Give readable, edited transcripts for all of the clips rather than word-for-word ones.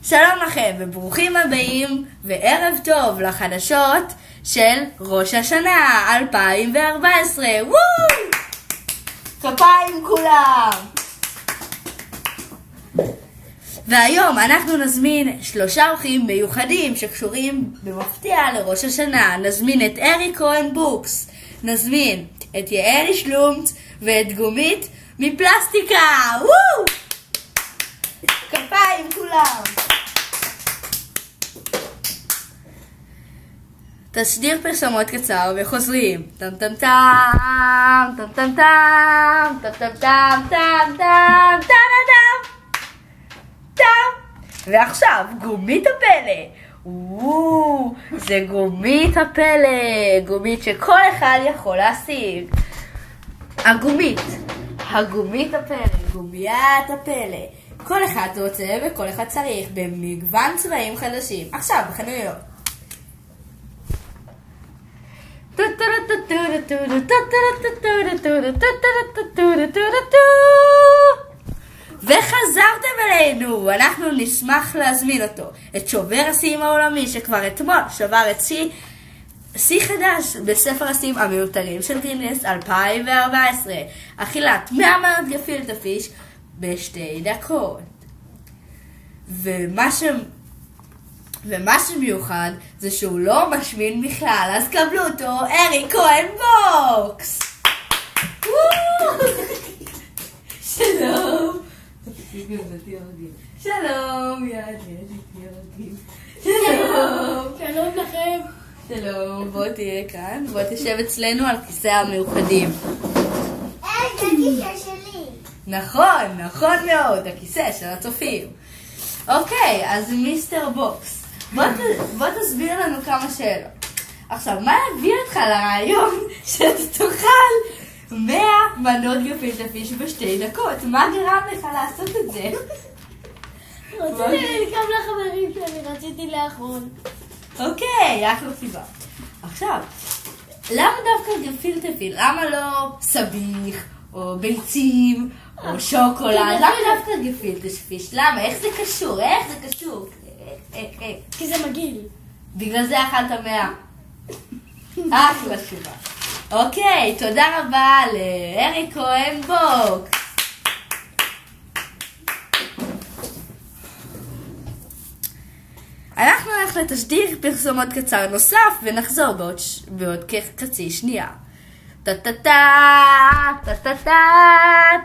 שלום לכם וברוכים הבאים וערב טוב לחדשות של ראש השנה 2014. וואו! כפיים כולם. והיום אנחנו נזמין 3 אורחים מיוחדים שקשורים במפתיע לראש השנה. נזמין את אריק כהן בוקס, נזמין את יעלי שלומצ ואת גומית מפלסטיקה. וואו! כפיים כולם. תשדיר פרסומות קצר וחוזרים. טם טם טם טם טם טם טם טם טם טם טם טם טם. ועכשיו גומית הפלא. זה גומית הפלא, גומית שכל אחד יכול להשיג. הגומית הפלא, גומיית הפלא. כל אחד רוצה וכל אחד צריך במגוון צבעים חדשים. עכשיו בחנויות. וחזרתם אלינו, אנחנו נשמח להזמין אותו, את שובר השיאים העולמי שכבר אתמול שבר את שיא חדש בספר השיאים המיותרים של גינס 2014, אכילת 100 מנות גפילטע פיש ב2 דקות. ומה שמיוחד זה שהוא לא משמין בכלל, אז קבלו אותו, אריק כהן בוקס. שלום. שלום, שלום לכם. שלום, בוא תהיה כאן, בוא תשב אצלנו על כיסא המיוחדים. זה הכיסא שלי. נכון מאוד, הכיסא של הצופים. אוקיי, אז מיסטר בוקס, בוא תסביר לנו כמה שאלות. עכשיו, מה הביא אותך לרעיון שאתה תאכל 100 מנות גפילטע פיש ב2 דקות? מה גרם לך לעשות את זה? רציתי לקרוא לחברים שלי, רציתי לאכול. אוקיי, אחלה סיבה. עכשיו, למה דווקא גפילטע פיש? למה לא סביח או ביצים או שוקולד? למה דווקא גפילטע פיש? למה? איך זה קשור? כי זה מגעיל. בגלל זה אכלת 100. אחלה סיבה. אוקיי, תודה רבה לאריק כהן בוקס. אנחנו נלך לתשדיר פרסומות קצר נוסף ונחזור בעוד כחצי שנייה. טה טה טה טה טה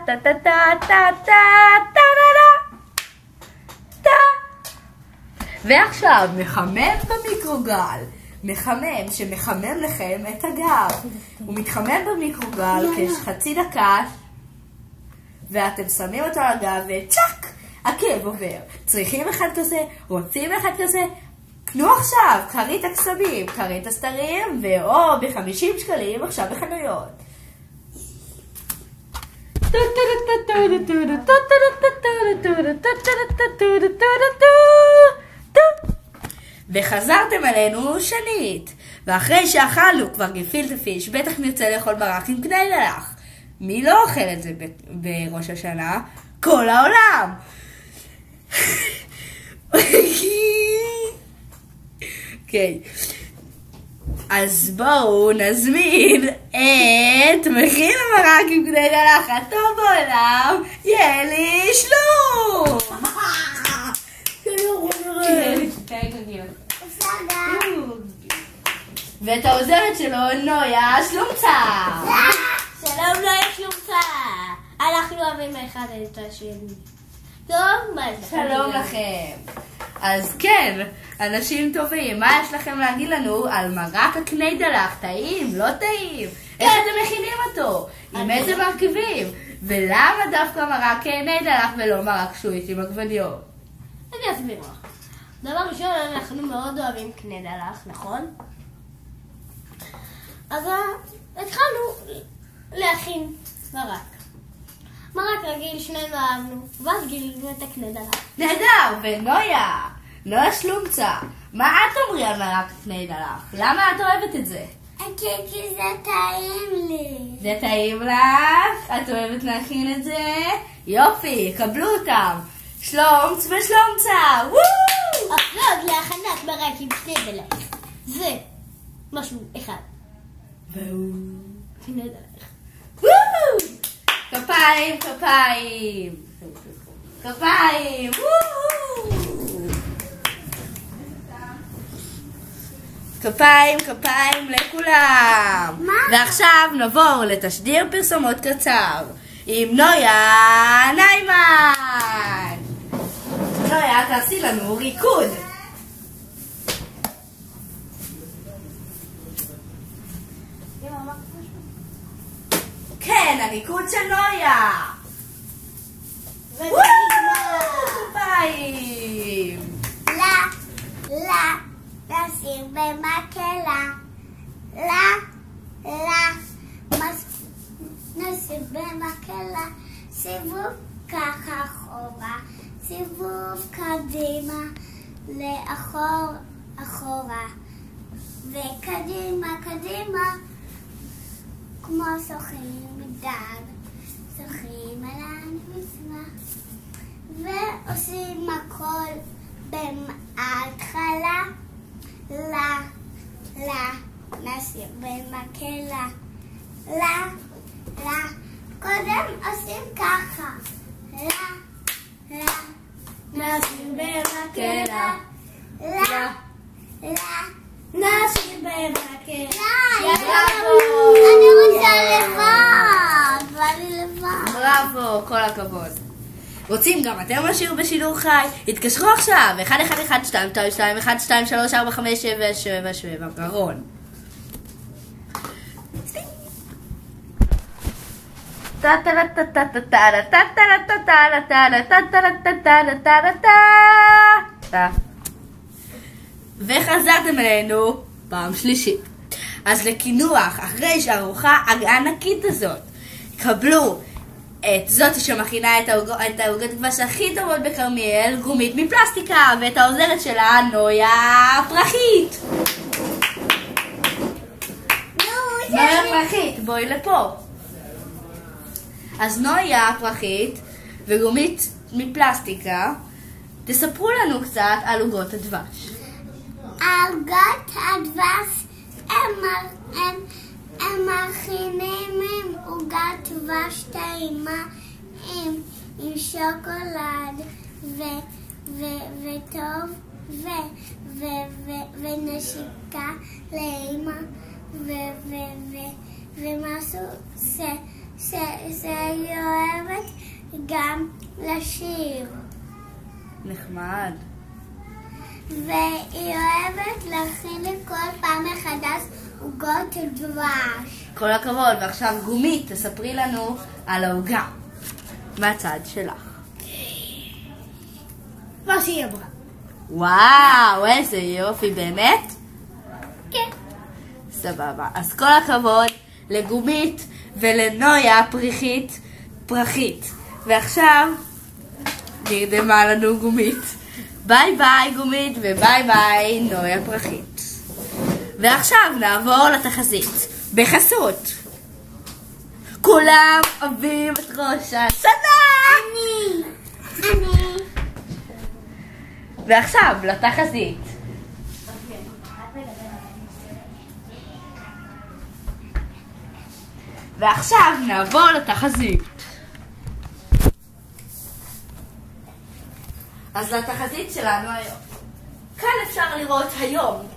טה טה טה טה טה טה. ועכשיו מחמם במיקרוגל. מחמם שמחמם לכם את הגב. הוא מתחמם במיקרוגל כחצי דקה ואתם שמים אותו על הגב וצ'ק! הכאב עובר. צריכים אחד כזה, רוצים אחד כזה, קנו עכשיו כרית הקסמים, כרית הסתרים ואו ב50 שקלים עכשיו בחנויות. וחזרתם אלינו שנית, ואחרי שאכלנו כבר גפילטע פיש בטח נרצה לאכול מרק עם קני דלח. מי לא אוכל את זה בראש השנה? כל העולם. אוקיי, אז בואו נזמין את מכין המרק עם קני דלח הטוב בעולם, יעלי שלום. ואת העוזרת שלו, נויה שלומצה. שלום נויה שלומצה. אנחנו אוהבים אחד את השני. טוב, מה יש לכם? שלום לכם. אז כן, אנשים טובים, מה יש לכם להגיד לנו על מרק הקני דלח? טעים? לא טעים? איך אתם מכינים אותו? עם איזה מרכיבים? ולמה דווקא מרק קני דלח ולא מרק שועית עם עגבניות? אני אסביר לך. דבר ראשון, אנחנו מאוד אוהבים קני דלח, נכון? אז התחלנו להכין מרק. מרק רגיל, שנינו אהבנו, ואז גילינו את הקני דלח. נהדר, ונויה שלומצה, מה את אומרי על מרק קני דלח? למה את אוהבת את זה? כי זה טעים לי. זה טעים לך? את אוהבת להכין את זה? יופי, קבלו אותם. שלום ושלומצה! וואו! הפלוד להכנת מרק עם שני דליים. זה משהו אחד. וואו! כפיים, כפיים! כפיים! וואו! כפיים, כפיים לכולם. ועכשיו נעבור לתשדיר פרסומות קצר עם נויה ניימן. נויה, תעשי לנו ריקוד. כן, הריקוד של נויה. כפיים. נשים במקלה, נשים במקלה, סיבוב ככה אחורה, סיבוב קדימה, לאחור, אחורה, וקדימה, קדימה, כמו שוחים דג, שוחים על הנמצא, ועושים הכל בהתחלה, נשים במקלה, קודם עושים ככה, נשים במקלה, נשים במקלה. אני רוצה לבד, בא לי לבד. בראבו, כל הכבוד. רוצים גם אתם לשיר בשידור חי? התקשרו עכשיו, 1-1-1-2-2-1-2-3-4-5-7-7-7, גרון. וחזרתם אלינו פעם שלישית. אז לקינוח, אחרי שהארוחה הענקית הזאת, קבלו את זאת שמכינה את העוגות דבש הכי טובות בכרמיאל, גומית מפלסטיקה, ואת העוזרת שלה, נויה פרחית. נויה פרחית, בואי לפה. אז נויה פרחית וגומית מפלסטיקה, תספרו לנו קצת על עוגות הדבש. עוגות הדבש הם מכינים עם עוגת דבש טעימה עם שוקולד וטוב ונשיקה לאמא ומשהו שהיא אוהבת גם לשיר. נחמד. והיא אוהבת להכין לי כל פעם מחדש עוגות דבש. כל הכבוד, ועכשיו גומית, תספרי לנו על העוגה מהצד שלך. מה שהיא אמרה. וואו, איזה יופי, באמת? כן. סבבה. אז כל הכבוד לגומית ולנויה פרחית. ועכשיו נרדמה לנו גומית. ביי ביי גומית וביי ביי נויה פרחית. ועכשיו נעבור לתחזית בחסות כולם אוהבים את ראש השנה. אני. ועכשיו לתחזית. ועכשיו נעבור לתחזית. אז לתחזית שלנו היום. כאן אפשר לראות היום.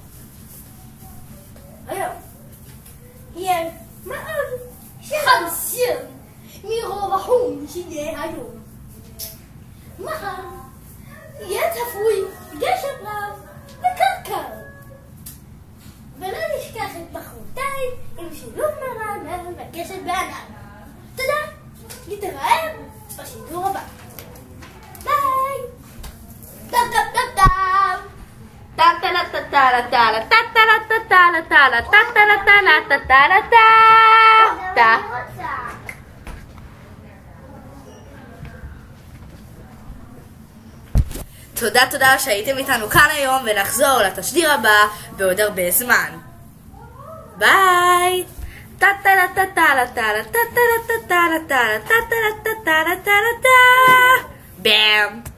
יהיה מאוד חמסין מרוב החום שיהיה היום. מחר יהיה צפוי גשם רב וקרקר. ולא נשכח את מחרתיים עם שילוב מרענן וגשם בענן. תודה, נתראה בשידור הבא. ביי. טם טם טם טם. תודה שהייתם איתנו כאן היום, ונחזור לתשדיר הבא בעוד הרבה זמן. ביי. באם.